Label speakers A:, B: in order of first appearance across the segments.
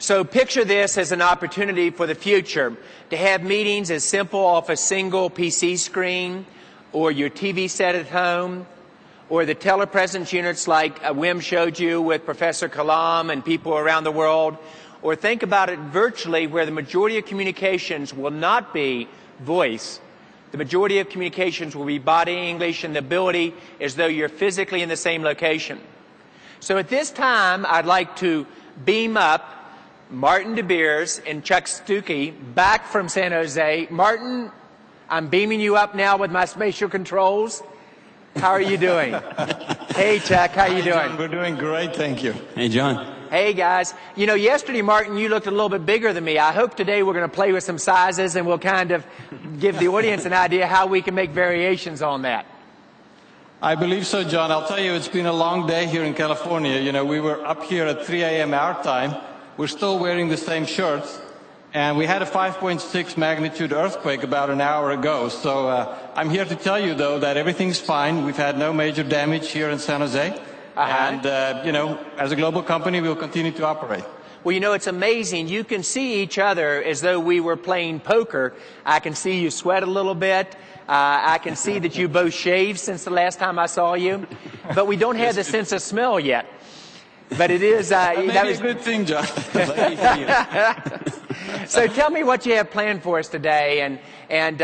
A: So picture this as an opportunity for the future to have meetings as simple off a single PC screen or your TV set at home or the TelePresence units like Wim showed you with Professor Kalam and people around the world. Or think about it virtually where the majority of communications will not be voice. The majority of communications will be body English and the ability as though you're physically in the same location. So at this time, I'd like to beam up Martin De Beers and Chuck Stuckey back from San Jose. Martin, I'm beaming you up now with my spatial controls. How are you doing? Hey, Chuck, how you doing?
B: John, we're doing great, thank you.
C: Hey, John.
A: Hey, guys. You know, yesterday, Martin, you looked a little bit bigger than me. I hope today we're going to play with some sizes and we'll kind of give the audience an idea how we can make variations on that.
B: I believe so, John. I'll tell you, it's been a long day here in California. You know, we were up here at 3 a.m. our time. We're still wearing the same shirts. And we had a 5.6 magnitude earthquake about an hour ago. So I'm here to tell you, though, that everything's fine. We've had no major damage here in San Jose. And, you know, as a global company, we'll continue to operate.
A: Well, you know, it's amazing. You can see each other as though we were playing poker. I can see you sweat a little bit. I can see that you both shaved since the last time I saw you. But we don't have the sense of smell yet. But it is...
B: that was a good thing, John.
A: So tell me what you have planned for us today and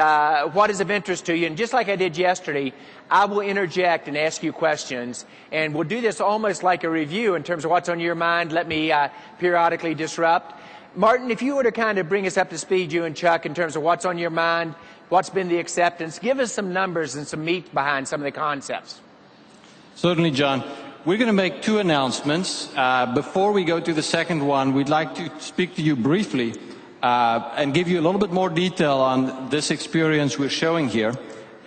A: what is of interest to you. And just like I did yesterday, I will interject and ask you questions. And we'll do this almost like a review in terms of what's on your mind. Let me periodically disrupt. Martin, if you were to kind of bring us up to speed, you and Chuck, in terms of what's on your mind, what's been the acceptance, give us some numbers and some meat behind some of the concepts.
B: Certainly, John. We're going to make two announcements. Before we go to the second one, we'd like to speak to you briefly and give you a little bit more detail on this experience we're showing here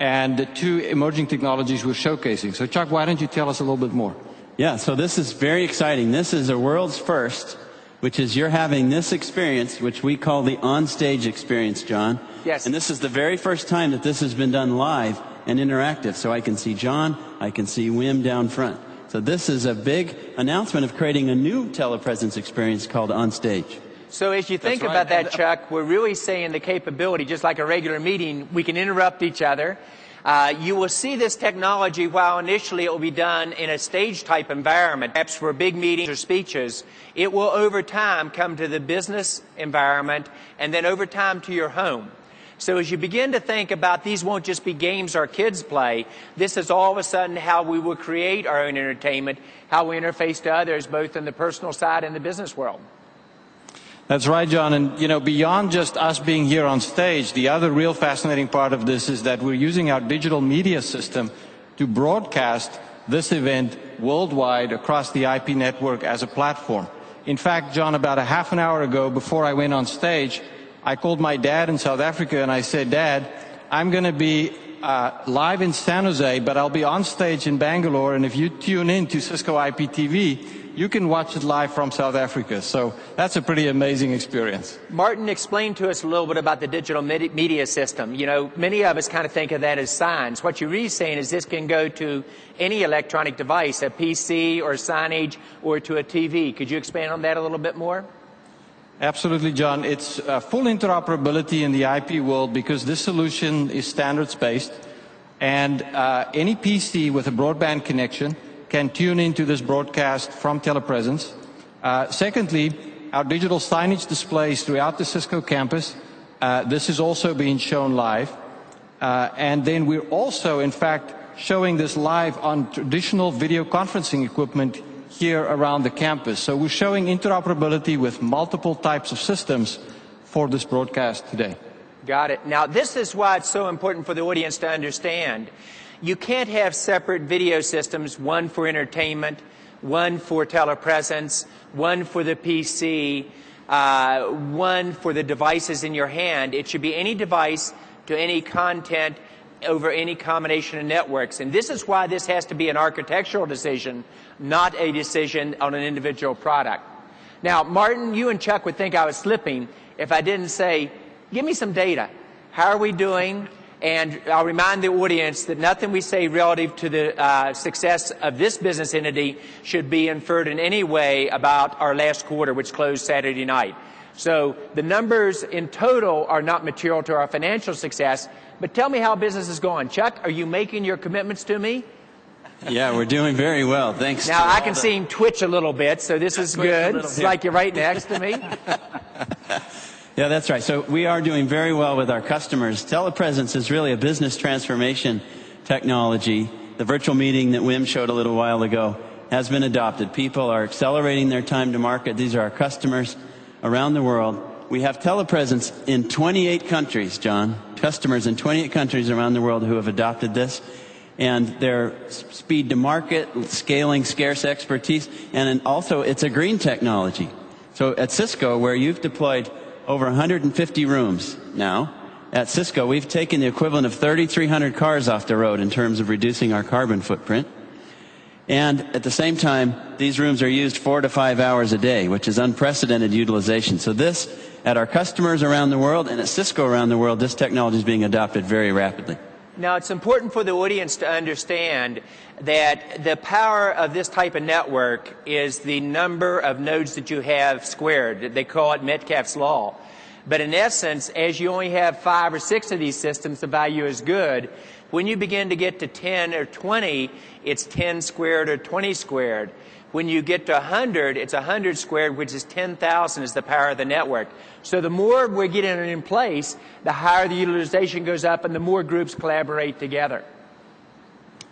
B: and the two emerging technologies we're showcasing. So, Chuck, why don't you tell us a little bit more?
C: Yeah, so this is very exciting. This is a world's first, which is you're having this experience, which we call the on-stage experience, John.
A: Yes.
C: And this is the very first time that this has been done live and interactive. So I can see John, I can see Wim down front. So this is a big announcement of creating a new telepresence experience called On Stage.
A: So as you think about that, Chuck, we're really saying the capability, just like a regular meeting, we can interrupt each other. You will see this technology while initially it will be done in a stage-type environment, perhaps for big meetings or speeches. It will over time come to the business environment and then over time to your home. So as you begin to think about these won't just be games our kids play, this is all of a sudden how we will create our own entertainment, how we interface to others, both in the personal side and the business world.
B: That's right, John. And, you know, beyond just us being here on stage, the other real fascinating part of this is that we're using our digital media system to broadcast this event worldwide across the IP network as a platform. In fact, John, about a half an hour ago, before I went on stage, I called my dad in South Africa and I said, Dad, I'm going to be live in San Jose, but I'll be on stage in Bangalore, and if you tune in to Cisco IPTV, you can watch it live from South Africa. So that's a pretty amazing experience.
A: Martin, explain to us a little bit about the digital media system. You know, many of us kind of think of that as signs. What you're really saying is this can go to any electronic device, a PC or signage or to a TV. Could you expand on that a little bit more?
B: Absolutely, John. It's full interoperability in the IP world because this solution is standards-based, and any PC with a broadband connection can tune into this broadcast from TelePresence. Secondly, our digital signage displays throughout the Cisco campus. This is also being shown live. And then we're also, in fact, showing this live on traditional video conferencing equipment here around the campus. So we're showing interoperability with multiple types of systems for this broadcast today.
A: Got it. Now, this is why it's so important for the audience to understand. You can't have separate video systems, one for entertainment, one for telepresence, one for the PC, one for the devices in your hand. It should be any device to any content over any combination of networks. And this is why this has to be an architectural decision, not a decision on an individual product. Now, Martin, you and Chuck would think I was slipping if I didn't say, give me some data. How are we doing? And I'll remind the audience that nothing we say relative to the success of this business entity should be inferred in any way about our last quarter, which closed Saturday night. So the numbers in total are not material to our financial success, but tell me how business is going. Chuck, are you making your commitments to me?
C: Yeah, we're doing very well. Thanks.
A: Now, I can see him twitch a little bit, so this is good. It's like you're right next to me.
C: Yeah, that's right. So we are doing very well with our customers. TelePresence is really a business transformation technology. The virtual meeting that Wim showed a little while ago has been adopted. People are accelerating their time to market. These are our customers around the world. We have TelePresence in 28 countries, John. Customers in 28 countries around the world who have adopted this. And their speed to market, scaling scarce expertise, and also it's a green technology. So at Cisco, where you've deployed over 150 rooms now, at Cisco we've taken the equivalent of 3,300 cars off the road in terms of reducing our carbon footprint. And at the same time, these rooms are used 4 to 5 hours a day, which is unprecedented utilization. So this, at our customers around the world and at Cisco around the world, this technology is being adopted very rapidly.
A: Now, it's important for the audience to understand that the power of this type of network is the number of nodes that you have squared. They call it Metcalfe's law. But in essence, as you only have 5 or 6 of these systems, the value is good. When you begin to get to 10 or 20, it's 10 squared or 20 squared. When you get to 100, it's 100 squared, which is 10,000 is the power of the network. So the more we're getting it in place, the higher the utilization goes up and the more groups collaborate together.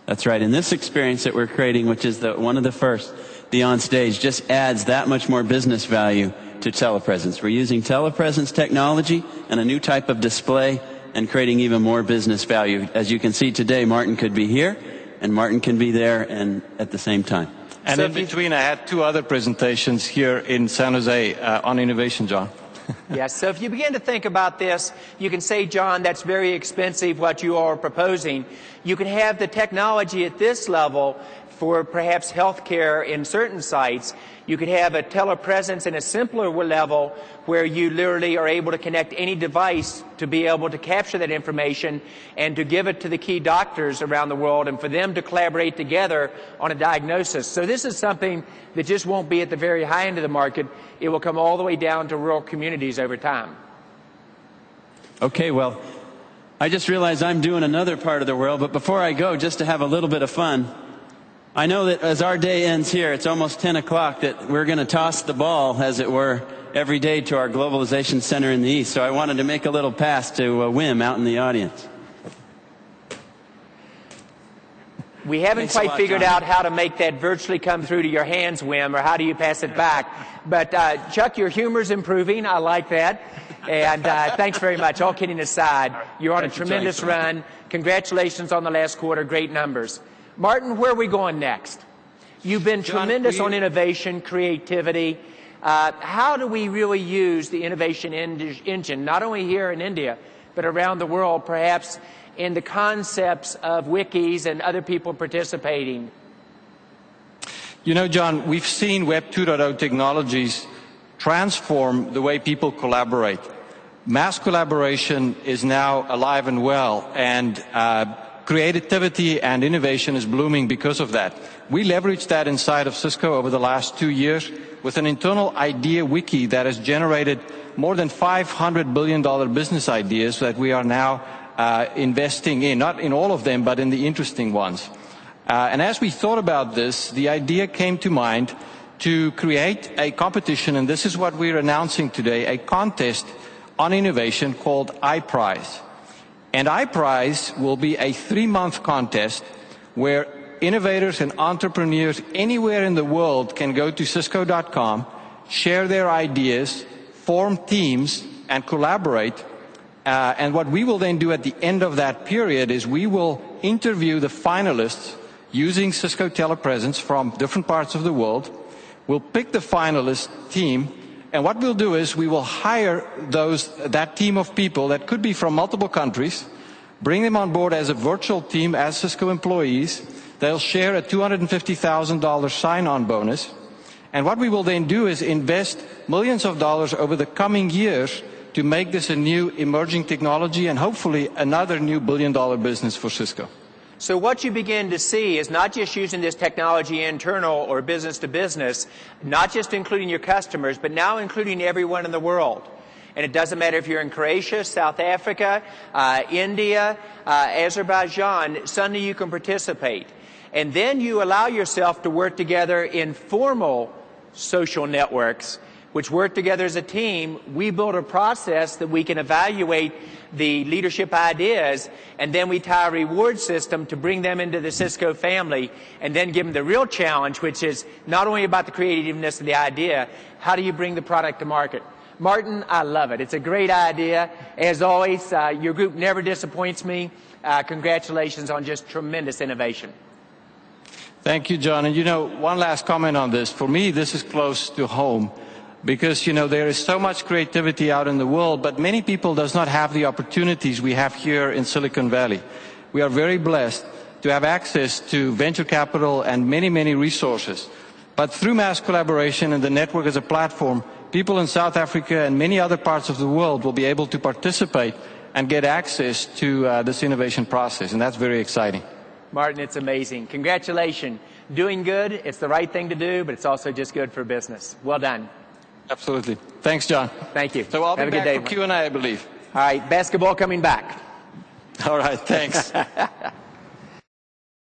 C: That's right. And this experience that we're creating, which is one of the first, the on-stage, just adds that much more business value to TelePresence. We're using TelePresence technology and a new type of display and creating even more business value. As you can see today, Martin could be here and Martin can be there and at the same time.
B: And in between, I had 2 other presentations here in San Jose on innovation, John.
A: Yes, so if you begin to think about this, you can say, John, that's very expensive, what you are proposing. You can have the technology at this level for perhaps healthcare in certain sites. You could have a telepresence in a simpler level where you literally are able to connect any device to be able to capture that information and to give it to the key doctors around the world and for them to collaborate together on a diagnosis. So this is something that just won't be at the very high end of the market. It will come all the way down to rural communities over time.
C: Okay, well, I just realized I'm doing another part of the world, but before I go, just to have a little bit of fun, I know that as our day ends here, it's almost 10 o'clock, that we're going to toss the ball, as it were, every day to our globalization center in the East. So I wanted to make a little pass to Wim out in the audience.
A: We haven't quite figured out how to make that virtually come through to your hands, Wim, or how do you pass it back. But Chuck, your humor's improving. I like that. And thanks very much. All kidding aside, you're on a tremendous run. Congratulations on the last quarter. Great numbers. Martin, where are we going next? You've been tremendous on innovation, creativity. How do we really use the innovation engine, not only here in India, but around the world, perhaps in the concepts of wikis and other people participating?
B: You know, John, we've seen Web 2.0 technologies transform the way people collaborate. Mass collaboration is now alive and well, and creativity and innovation is blooming because of that. We leveraged that inside of Cisco over the last 2 years with an internal idea wiki that has generated more than $500 billion business ideas that we are now investing in, not in all of them, but in the interesting ones. And as we thought about this, the idea came to mind to create a competition, and this is what we're announcing today, a contest on innovation called iPrize. And iPrize will be a 3-month contest where innovators and entrepreneurs anywhere in the world can go to Cisco.com, share their ideas, form teams, and collaborate. And what we will then do at the end of that period is we will interview the finalists using Cisco TelePresence from different parts of the world. We'll pick the finalist team, and what we'll do is we will hire that team of people that could be from multiple countries, bring them on board as a virtual team as Cisco employees. They'll share a $250,000 sign-on bonus. And what we will then do is invest millions of dollars over the coming years to make this a new emerging technology and hopefully another new billion-dollar business for Cisco.
A: So what you begin to see is not just using this technology internal or business to business, not just including your customers, but now including everyone in the world. And it doesn't matter if you're in Croatia, South Africa, India, Azerbaijan, suddenly you can participate. And then you allow yourself to work together in formal social networks, which work together as a team. We build a process that we can evaluate the leadership ideas, and then we tie a reward system to bring them into the Cisco family, and then give them the real challenge, which is not only about the creativeness of the idea, how do you bring the product to market? Martin, I love it. It's a great idea. As always, your group never disappoints me. Congratulations on just tremendous innovation.
B: Thank you, John. And you know, one last comment on this. For me, this is close to home because, you know, there is so much creativity out in the world, but many people does not have the opportunities we have here in Silicon Valley. We are very blessed to have access to venture capital and many, many resources. But through mass collaboration and the network as a platform, people in South Africa and many other parts of the world will be able to participate and get access to this innovation process, and that's very exciting.
A: Martin, it's amazing. Congratulations. Doing good, it's the right thing to do, but it's also just good for business. Well done.
B: Absolutely. Thanks, John.
A: Thank you.
B: So I'll
A: Have
B: be
A: a good day,
B: back for Q&A, I believe.
A: All right, basketball coming back.
B: All right, thanks.